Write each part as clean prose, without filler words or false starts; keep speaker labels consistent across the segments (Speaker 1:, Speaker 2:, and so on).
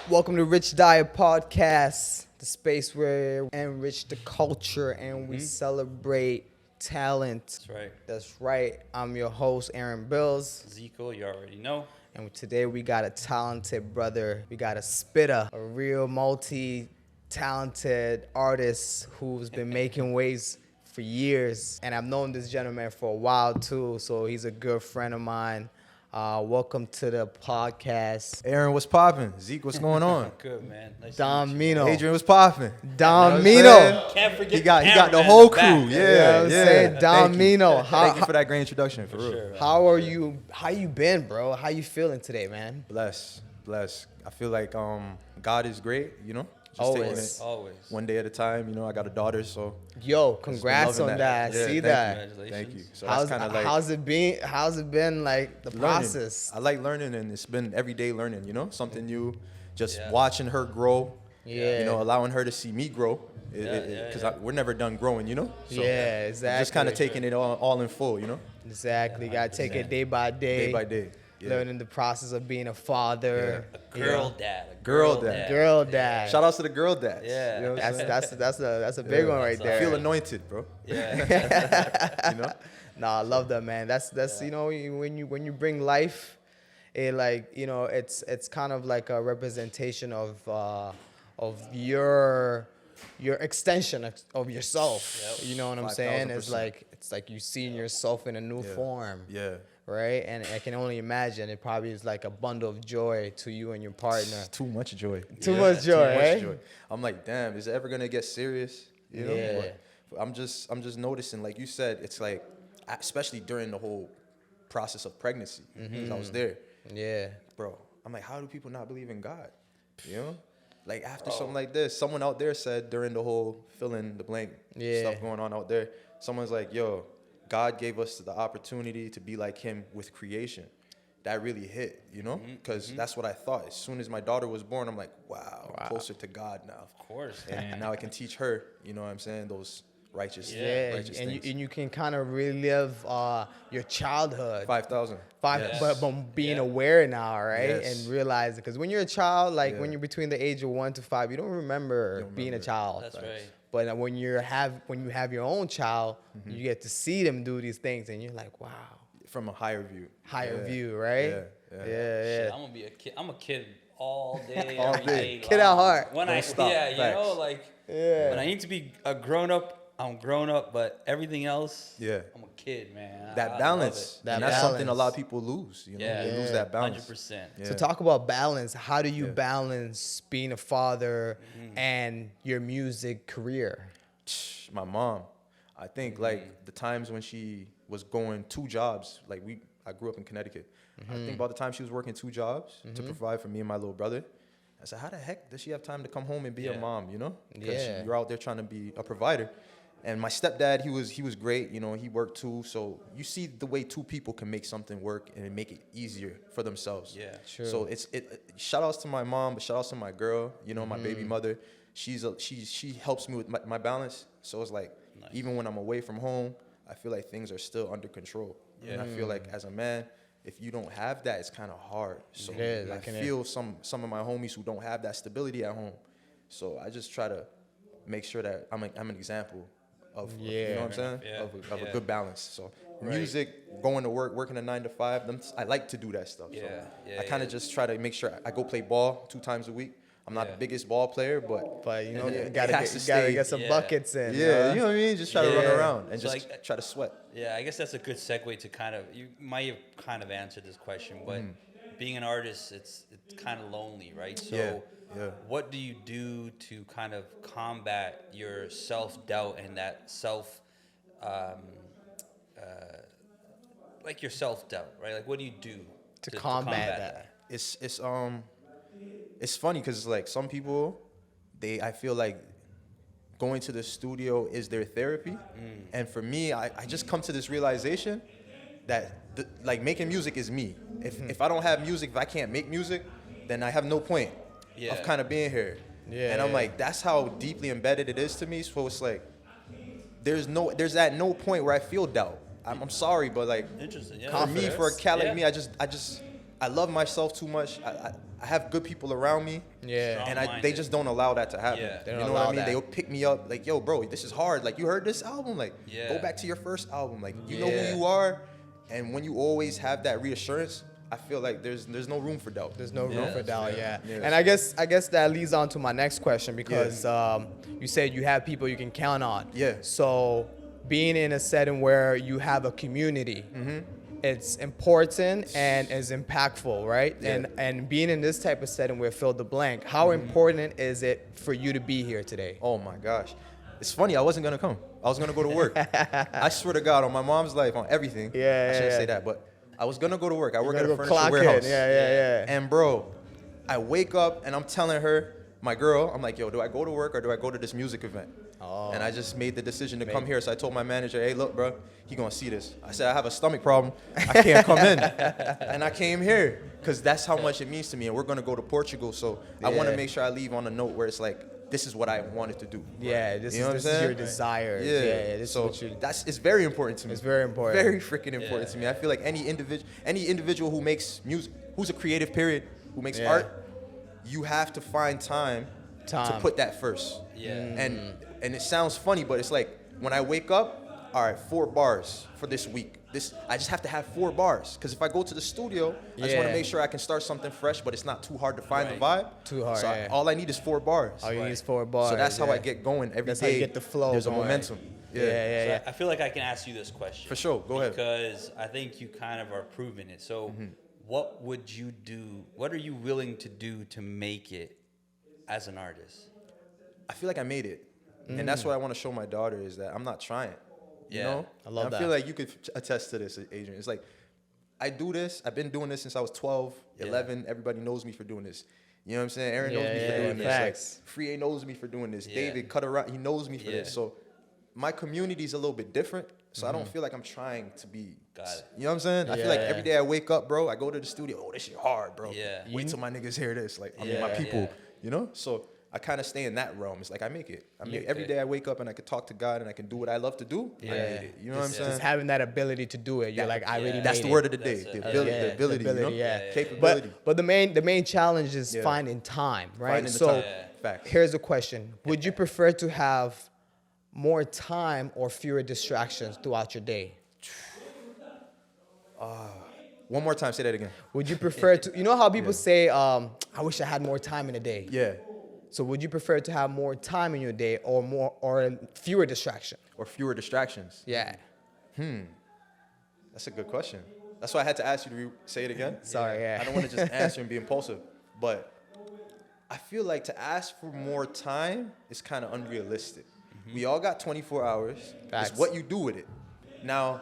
Speaker 1: Welcome to Richdiet Podcast, the space where we enrich the culture and we celebrate talent.
Speaker 2: That's right.
Speaker 1: That's right. I'm your host, Aaron Bills.
Speaker 2: Zico, you already know.
Speaker 1: And today we got a talented brother. We got a spitter, a real multi-talented artist who's been making waves for years. And I've known this gentleman for a while too, so he's a good friend of mine. Welcome to the podcast.
Speaker 3: Aaron, what's popping? Zeke, what's going on?
Speaker 2: Good, man. Nice
Speaker 1: Don
Speaker 2: to meet you.
Speaker 1: Meeno.
Speaker 3: Adrian, what's popping?
Speaker 1: Don
Speaker 3: You know what I'm
Speaker 1: Meeno.
Speaker 2: Can't forget
Speaker 3: He got the
Speaker 2: cameraman
Speaker 3: whole
Speaker 2: in the
Speaker 3: crew.
Speaker 2: back.
Speaker 1: You know what
Speaker 3: Yeah,
Speaker 1: I'm
Speaker 3: yeah.
Speaker 1: saying? Don
Speaker 3: Thank you.
Speaker 1: Meeno.
Speaker 3: Thank you for that great introduction, for real.
Speaker 2: Sure.
Speaker 1: How are you? How you been, bro? How you feeling today, man?
Speaker 3: Bless. I feel like God is great, you know? Just
Speaker 1: Always.
Speaker 3: taking it
Speaker 2: Always.
Speaker 3: one day at a time. You know, I got a daughter, so
Speaker 1: Yo, congrats on
Speaker 3: loving
Speaker 1: that.
Speaker 3: that. Yeah,
Speaker 1: See
Speaker 3: thank
Speaker 1: that?
Speaker 2: Congratulations.
Speaker 3: thank you. So
Speaker 1: How's,
Speaker 3: that's kind of like
Speaker 1: how's it been like the
Speaker 3: learning.
Speaker 1: process?
Speaker 3: I like learning, and it's been everyday learning, you know? Something new, just
Speaker 2: Yeah.
Speaker 3: watching her grow.
Speaker 1: Yeah.
Speaker 3: You know, allowing her to see me grow.
Speaker 2: Yeah.
Speaker 3: Because we're never done growing, you know? So
Speaker 1: Yeah,
Speaker 3: I'm
Speaker 1: exactly.
Speaker 3: just kind of taking it all in full, you know?
Speaker 1: Exactly. Gotta take it day by day.
Speaker 3: Day by day. Yeah.
Speaker 1: Learning the process of being a father.
Speaker 2: A girl dad. A
Speaker 3: Girl dad.
Speaker 1: Girl dad.
Speaker 3: Shout outs to the girl dads.
Speaker 2: Yeah.
Speaker 3: You know what I'm saying?
Speaker 1: That's a big one right
Speaker 2: That's
Speaker 1: there.
Speaker 3: I feel anointed, bro.
Speaker 2: Yeah.
Speaker 3: You know?
Speaker 1: Nah, I love that, man. That's you know, when you bring life, it like, you know, it's kind of like a representation of your extension of yourself.
Speaker 2: Yep.
Speaker 1: You know what I'm saying? It's
Speaker 3: 5,000%.
Speaker 1: like you seeing yourself in a new form.
Speaker 3: Yeah.
Speaker 1: Right? And I can only imagine it probably is like a bundle of joy to you and your partner.
Speaker 3: Too much joy.
Speaker 1: Too much joy,
Speaker 3: Too
Speaker 1: right?
Speaker 3: much joy. I'm like, damn, is it ever gonna get serious? You know?
Speaker 1: Yeah.
Speaker 3: But I'm just noticing, like you said, it's like, especially during the whole process of pregnancy, because I was there,
Speaker 1: Yeah.
Speaker 3: bro. I'm like, how do people not believe in God? You know? Like after something like this, someone out there said during the whole fill in the blank stuff going on out there, someone's like, yo, God gave us the opportunity to be like him with creation. That really hit, you know? Because that's what I thought. As soon as my daughter was born, I'm like, wow, I'm closer to God now.
Speaker 2: Of course.
Speaker 3: And now I can teach her, you know what I'm saying, those righteous,
Speaker 1: Yeah,
Speaker 3: righteous
Speaker 1: and
Speaker 3: things.
Speaker 1: you can kind of relive your childhood.
Speaker 3: 5,000. Yes.
Speaker 1: But being aware now, right?
Speaker 3: Yes.
Speaker 1: And realizing, because when you're a child, like
Speaker 3: Yeah.
Speaker 1: when you're between the age of 1 to 5, you don't remember being a child.
Speaker 2: That's right.
Speaker 1: But when you have your own child, you get to see them do these things, and you're like, wow,
Speaker 3: From a higher view.
Speaker 1: higher
Speaker 3: Yeah.
Speaker 1: view, right?
Speaker 3: Yeah.
Speaker 2: Shit, I'm gonna be a kid. I'm a kid all day,
Speaker 3: All
Speaker 2: every
Speaker 3: day.
Speaker 1: Kid at heart.
Speaker 2: When
Speaker 3: Don't
Speaker 2: I
Speaker 3: stop.
Speaker 2: yeah, you know,
Speaker 3: Facts.
Speaker 2: like
Speaker 1: Yeah.
Speaker 2: when I need to be a grown up, I'm grown up. But everything else,
Speaker 3: Yeah.
Speaker 2: I'm a kid, man.
Speaker 3: That
Speaker 2: I
Speaker 3: balance.
Speaker 1: That
Speaker 3: and that's something a
Speaker 1: balance.
Speaker 3: lot of people lose. You know,
Speaker 2: Yeah.
Speaker 3: they lose
Speaker 1: Yeah.
Speaker 3: that balance.
Speaker 2: 100%.
Speaker 3: Yeah.
Speaker 1: So talk about balance. How do you
Speaker 3: Yeah.
Speaker 1: balance being a father and your music career?
Speaker 3: My mom, I think like the times when she was going 2 jobs, like I grew up in Connecticut. I think about the time she was working 2 jobs to provide for me and my little brother. I said, how the heck does she have time to come home and be a
Speaker 2: Yeah.
Speaker 3: mom, you know? Because
Speaker 1: Yeah.
Speaker 3: you're out there trying to be a provider. And my stepdad, he was great, you know, he worked too. So you see the way 2 people can make something work and make it easier for themselves.
Speaker 2: Yeah.
Speaker 1: True.
Speaker 3: So shout outs to my mom, but shout outs to my girl, you know, my baby mother. She helps me with my balance. So it's like,
Speaker 2: Nice.
Speaker 3: even when I'm away from home, I feel like things are still under control. And I feel like as a man, if you don't have that, it's kind of hard. So
Speaker 1: It is,
Speaker 3: I
Speaker 1: I can-
Speaker 3: feel some of my homies who don't have that stability at home. So I just try to make sure that I'm an example of you know what I'm saying?
Speaker 2: Yeah.
Speaker 3: Of a
Speaker 2: Yeah.
Speaker 3: good balance. So
Speaker 2: Right.
Speaker 3: music, going to work, working a 9 to 5, I like to do that stuff.
Speaker 2: Yeah,
Speaker 3: So
Speaker 2: yeah,
Speaker 3: I kind of
Speaker 2: yeah.
Speaker 3: just try to make sure I go play ball 2 times a week. I'm not
Speaker 2: Yeah.
Speaker 3: the biggest ball player, but
Speaker 1: But you know,
Speaker 3: it
Speaker 1: you gotta
Speaker 3: has to
Speaker 1: gotta
Speaker 3: stay-
Speaker 1: get some
Speaker 2: Yeah.
Speaker 1: buckets in.
Speaker 3: yeah, you know what I mean? Just try to run
Speaker 1: Yeah.
Speaker 3: around and
Speaker 2: So,
Speaker 3: just
Speaker 2: like,
Speaker 3: try to sweat.
Speaker 2: Yeah, I guess that's a good segue to kind of, you might have kind of answered this question, but being an artist, it's kind of lonely, right? So
Speaker 3: Yeah.
Speaker 2: what do you do to kind of combat your self-doubt and that like your self-doubt, right? Like what do you do
Speaker 1: To combat that?
Speaker 3: It's funny because like some people, I feel like going to the studio is their therapy, and for me, I just come to this realization that like making music is me. If I don't have music, if I can't make music, then I have no point of kind of being here.
Speaker 1: Yeah,
Speaker 3: and I'm
Speaker 1: yeah.
Speaker 3: like, that's how deeply embedded it is to me. So it's like, there's at no point where I feel doubt. I'm sorry, but like,
Speaker 2: Interesting. Yeah,
Speaker 3: for
Speaker 2: that's
Speaker 3: me,
Speaker 2: fair.
Speaker 3: for a cat like
Speaker 2: Yeah.
Speaker 3: me, I just I love myself too much. I have good people around me.
Speaker 1: Yeah.
Speaker 3: And they just don't allow that to happen.
Speaker 2: Yeah.
Speaker 1: They
Speaker 3: You
Speaker 1: don't
Speaker 3: know what
Speaker 1: allow
Speaker 3: I mean?
Speaker 1: that.
Speaker 3: They'll pick me up like, yo, bro, this is hard. Like, you heard this album? Like,
Speaker 2: Yeah.
Speaker 3: go back to your first album. Like, you know
Speaker 2: Yeah.
Speaker 3: who you are. And when you always have that reassurance, I feel like there's no room for doubt.
Speaker 1: There's no room
Speaker 2: Yeah,
Speaker 1: for doubt,
Speaker 2: that's
Speaker 1: yeah.
Speaker 3: fair. Yeah,
Speaker 1: And I guess that leads on to my next question because you said you have people you can count on.
Speaker 3: Yeah.
Speaker 1: So being in a setting where you have a community, it's important and is impactful, right?
Speaker 3: Yeah.
Speaker 1: And being in this type of setting where fill the blank, how important is it for you to be here today?
Speaker 3: Oh my gosh. It's funny, I wasn't gonna come. I was gonna go to work. I swear to God, on my mom's life, on everything.
Speaker 1: Yeah,
Speaker 3: I shouldn't
Speaker 1: yeah.
Speaker 3: say that, but I was gonna go to work. I work at
Speaker 1: Gotta
Speaker 3: a
Speaker 1: go
Speaker 3: furniture
Speaker 1: clock
Speaker 3: warehouse.
Speaker 1: in. Yeah.
Speaker 3: And bro, I wake up and I'm telling her, my girl, I'm like, yo, do I go to work or do I go to this music event?
Speaker 1: Oh.
Speaker 3: And I just made the decision to come here. So I told my manager, hey, look, bro, he gonna see this. I said, I have a stomach problem. I can't come in. And I came here because that's how much it means to me. And we're gonna go to Portugal. So I want
Speaker 1: Yeah.
Speaker 3: to make sure I leave on a note where it's like, this is what I wanted to do.
Speaker 1: Yeah, this
Speaker 3: You know what
Speaker 1: is
Speaker 3: I'm
Speaker 1: your
Speaker 3: saying?
Speaker 1: desires.
Speaker 3: Yeah.
Speaker 1: This
Speaker 3: So
Speaker 1: is what you.
Speaker 3: it's very important to me.
Speaker 1: It's very important.
Speaker 3: Very freaking important to me. I feel like any individual who makes music, who's a creative period, who makes
Speaker 1: Yeah.
Speaker 3: art, you have to find time to put that first.
Speaker 2: Yeah.
Speaker 3: And it sounds funny, but it's like when I wake up, all right, 4 bars for this week. I just have to have 4 bars because if I go to the studio, I just want
Speaker 1: Yeah.
Speaker 3: to make sure I can start something fresh, but it's not too hard to find the vibe.
Speaker 1: Too hard,
Speaker 3: So
Speaker 1: yeah.
Speaker 3: all I need is 4 bars.
Speaker 1: All you need is 4 bars.
Speaker 3: So that's how I
Speaker 1: yeah.
Speaker 3: get going every day.
Speaker 1: That's how you get the flow
Speaker 3: There's
Speaker 1: going.
Speaker 3: a momentum.
Speaker 1: Yeah.
Speaker 2: So I feel like I can ask you this question.
Speaker 3: For sure. Go ahead.
Speaker 2: Because I think you kind of are proving it. So what would you do? What are you willing to do to make it as an artist?
Speaker 3: I feel like I made it. And that's what I want to show my daughter is that I'm not trying. You
Speaker 2: Yeah.
Speaker 3: know?
Speaker 1: I love
Speaker 3: And
Speaker 1: that.
Speaker 3: I feel like you could attest to this, Adrian. It's like, I do this. I've been doing this since I was 12,
Speaker 2: Yeah.
Speaker 3: 11. Everybody knows me for doing this. You know what I'm saying? Aaron knows me for
Speaker 1: Yeah,
Speaker 3: doing
Speaker 1: facts.
Speaker 3: this. Like, Free knows me for doing this.
Speaker 2: Yeah.
Speaker 3: David Cutter, he knows me for
Speaker 2: Yeah.
Speaker 3: this. So my community is a little bit different. So I don't feel like I'm trying to be.
Speaker 2: Got it.
Speaker 3: You know what I'm saying? I feel like
Speaker 1: Yeah.
Speaker 3: every day I wake up, bro, I go to the studio. Oh, this shit hard, bro.
Speaker 2: Yeah.
Speaker 3: Wait till my niggas hear this. Like, I mean, my
Speaker 2: Yeah,
Speaker 3: people.
Speaker 2: yeah.
Speaker 3: You know? So I kind of stay in that realm. It's like I make it. Every
Speaker 2: Okay.
Speaker 3: day I wake up and I can talk to God and I can do what I love to do. I
Speaker 2: Yeah.
Speaker 3: made it. You know what I'm
Speaker 2: Just-
Speaker 3: saying?
Speaker 1: Just having that ability to do it. You're
Speaker 3: That-
Speaker 1: like, I really
Speaker 3: That's
Speaker 1: made
Speaker 3: the
Speaker 1: it.
Speaker 3: word of the day.
Speaker 2: That's
Speaker 3: The
Speaker 2: it.
Speaker 3: ability,
Speaker 1: Yeah,
Speaker 3: the ability, you know?
Speaker 1: yeah.
Speaker 3: Capability.
Speaker 1: But the main challenge is
Speaker 3: Yeah.
Speaker 1: finding time, right?
Speaker 3: Finding the
Speaker 1: So
Speaker 3: time.
Speaker 2: Yeah.
Speaker 3: Facts.
Speaker 1: here's a question: would you prefer to have more time or fewer distractions throughout your day?
Speaker 3: One more time, say that again.
Speaker 1: Would you prefer to? You know how people say, "I wish I had more time in a day."
Speaker 3: Yeah.
Speaker 1: So would you prefer to have more time in your day or fewer distractions?
Speaker 3: Or fewer distractions.
Speaker 1: Yeah.
Speaker 3: That's a good question. That's why I had to ask you to say it again.
Speaker 1: Sorry, yeah.
Speaker 3: I don't want to just answer and be impulsive, but I feel like to ask for more time is kind of unrealistic. We all got 24 hours.
Speaker 1: Facts.
Speaker 3: It's what you do with it. Now,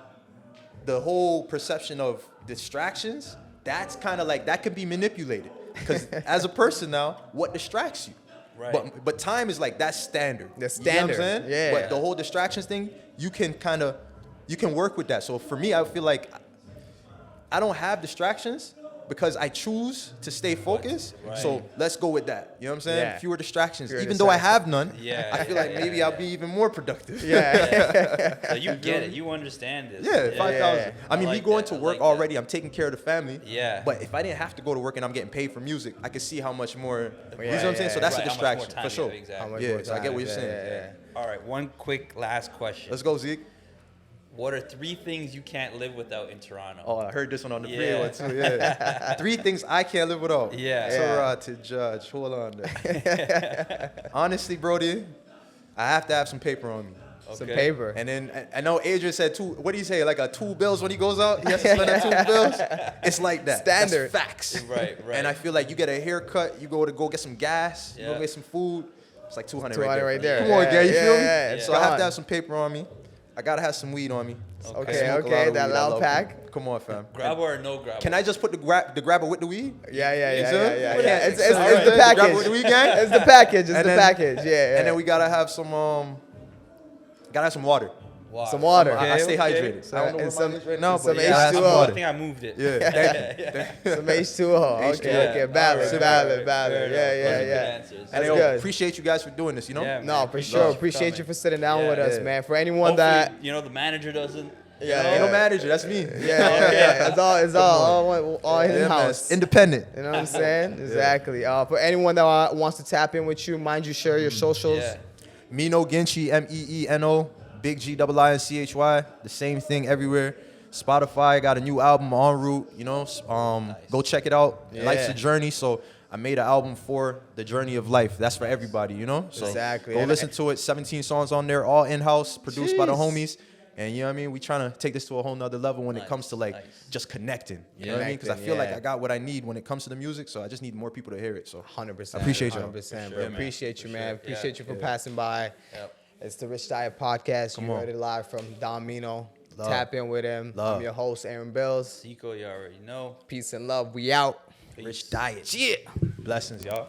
Speaker 3: the whole perception of distractions, that's kind of like, that can be manipulated. Because as a person now, what distracts you?
Speaker 2: Right.
Speaker 3: But time is like, that's standard.
Speaker 1: That's
Speaker 3: You know what I'm
Speaker 1: standard,
Speaker 3: saying?
Speaker 1: yeah.
Speaker 3: But the whole distractions thing, you can work with that. So for me, I feel like I don't have distractions because I choose to stay focused.
Speaker 2: Right.
Speaker 3: So let's go with that. You know what I'm saying?
Speaker 1: Yeah.
Speaker 3: Fewer distractions.
Speaker 1: Fewer
Speaker 3: Even though I
Speaker 1: distractions.
Speaker 3: have none,
Speaker 2: Yeah.
Speaker 3: I feel like maybe I'll be even more productive.
Speaker 1: Yeah.
Speaker 2: So you get it. You understand this.
Speaker 3: Yeah, 5,000.
Speaker 1: Yeah.
Speaker 3: I mean,
Speaker 2: I
Speaker 3: me
Speaker 2: like
Speaker 3: going
Speaker 2: that.
Speaker 3: to
Speaker 2: I
Speaker 3: work
Speaker 2: like that.
Speaker 3: already, I'm taking care of the family.
Speaker 2: Yeah.
Speaker 3: But if I didn't have to go to work and I'm getting paid for music, I could see how much more. You know what I'm saying?
Speaker 1: yeah,
Speaker 3: So that's
Speaker 2: Right,
Speaker 3: a
Speaker 2: how much more
Speaker 3: distraction
Speaker 2: time
Speaker 3: for
Speaker 2: you
Speaker 3: sure.
Speaker 2: have, exactly.
Speaker 1: How much
Speaker 3: Yeah,
Speaker 1: more
Speaker 3: so I get what
Speaker 1: time?
Speaker 3: you're saying.
Speaker 1: Yeah.
Speaker 2: All right, one quick last question.
Speaker 3: Let's go, Zeke.
Speaker 2: What are 3 things you can't live without in Toronto?
Speaker 3: Oh, I heard this one on the
Speaker 2: Yeah.
Speaker 3: video one too. Yeah. 3 things I can't live without.
Speaker 2: Yeah.
Speaker 3: Torah to judge. Hold on there. Honestly, Brody, I have to have some paper on me.
Speaker 1: Some
Speaker 2: Okay.
Speaker 1: paper.
Speaker 3: And then I know Adrian said 2. What do you say? Like a 2 bills when he goes out? He has to spend 2 bills. It's like that.
Speaker 1: Standard.
Speaker 3: That's facts.
Speaker 2: Right.
Speaker 3: And I feel like you get a haircut, you go get some gas, you
Speaker 2: Yeah.
Speaker 3: go get some food. It's like 200
Speaker 1: 200 right there.
Speaker 3: Come on,
Speaker 1: Yeah,
Speaker 3: Gary, you feel me?
Speaker 1: yeah, it's
Speaker 3: So I have
Speaker 1: gone.
Speaker 3: to have some paper on me. I gotta have some weed on me.
Speaker 1: Okay,
Speaker 3: I smoke a
Speaker 1: okay,
Speaker 3: lot of
Speaker 1: that
Speaker 3: weed. I
Speaker 1: loud
Speaker 3: love
Speaker 1: pack.
Speaker 3: weed. Come on, fam.
Speaker 2: Grabber or no grabber?
Speaker 3: Can I just put the grabber with the weed?
Speaker 1: Yeah.
Speaker 3: You see? Yeah.
Speaker 1: It's
Speaker 3: All right.
Speaker 1: the
Speaker 3: The grabber
Speaker 1: package.
Speaker 3: with the weed gang?
Speaker 1: It's the package. It's
Speaker 3: And
Speaker 1: the
Speaker 3: then-
Speaker 1: package. Yeah.
Speaker 3: And then we gotta have some water.
Speaker 2: Water.
Speaker 1: Some water.
Speaker 3: I stay
Speaker 2: okay.
Speaker 3: hydrated. I don't know
Speaker 1: And
Speaker 3: where
Speaker 1: some-
Speaker 3: mine is right now,
Speaker 1: some
Speaker 3: but yeah, I have some
Speaker 1: H2O.
Speaker 2: I
Speaker 3: water.
Speaker 2: think I moved it.
Speaker 3: Yeah, thank you.
Speaker 1: Some H2O. Okay,
Speaker 3: H2O.
Speaker 1: okay. Valid,
Speaker 2: Alright.
Speaker 1: valid.
Speaker 2: Fair
Speaker 1: Yeah,
Speaker 2: enough. Those are good
Speaker 1: yeah.
Speaker 2: answers.
Speaker 3: And
Speaker 1: That's
Speaker 3: yo,
Speaker 1: good.
Speaker 3: appreciate you guys for doing this, you know?
Speaker 2: Yeah,
Speaker 1: No,
Speaker 2: man.
Speaker 1: for sure.
Speaker 2: Love
Speaker 1: Appreciate you
Speaker 2: coming.
Speaker 1: for sitting down
Speaker 2: Yeah.
Speaker 1: with us,
Speaker 3: Yeah.
Speaker 1: man. For anyone
Speaker 2: Hopefully,
Speaker 1: that
Speaker 2: the manager doesn't
Speaker 1: Yeah,
Speaker 3: Ain't no manager. That's me.
Speaker 1: Yeah. It's all in
Speaker 3: Yeah, man.
Speaker 1: house.
Speaker 3: Independent.
Speaker 1: You know what I'm saying? Exactly. For anyone that wants to tap in with you, mind you share your socials.
Speaker 2: Yeah.
Speaker 3: Meeno Giinchy, Meeno, Big Giinchy. The same thing everywhere. Spotify got a new album, EnRoute. You know, go check it out.
Speaker 1: Yeah.
Speaker 3: Life's a journey, so I made an album for the journey of life. That's for everybody, you know. So
Speaker 1: Exactly.
Speaker 3: go
Speaker 1: And
Speaker 3: listen to it. 17 songs on there, all in house, produced by the
Speaker 1: Jeez.
Speaker 3: homies. And you know what I mean? We trying to take this to a whole nother level when it comes to like just connecting. You know what I mean? Because I feel like I got what I need when it comes to the music. So I just need more people to hear it. So
Speaker 1: 100%.
Speaker 3: I appreciate you.
Speaker 1: 100%, bro.
Speaker 2: Sure, man.
Speaker 1: Appreciate you,
Speaker 2: For
Speaker 1: man.
Speaker 2: sure.
Speaker 1: Appreciate you for
Speaker 2: Yeah.
Speaker 1: passing by.
Speaker 2: Yep.
Speaker 1: It's the Richdiet Podcast.
Speaker 3: Come
Speaker 1: You
Speaker 3: on.
Speaker 1: heard it live from Don Meeno.
Speaker 3: Love.
Speaker 1: Tap in with him.
Speaker 3: Love.
Speaker 1: I'm your host, Aaron Bills.
Speaker 2: Zico, you already know.
Speaker 1: Peace and love. We out.
Speaker 3: Rich diet. Yeah. Blessings, y'all.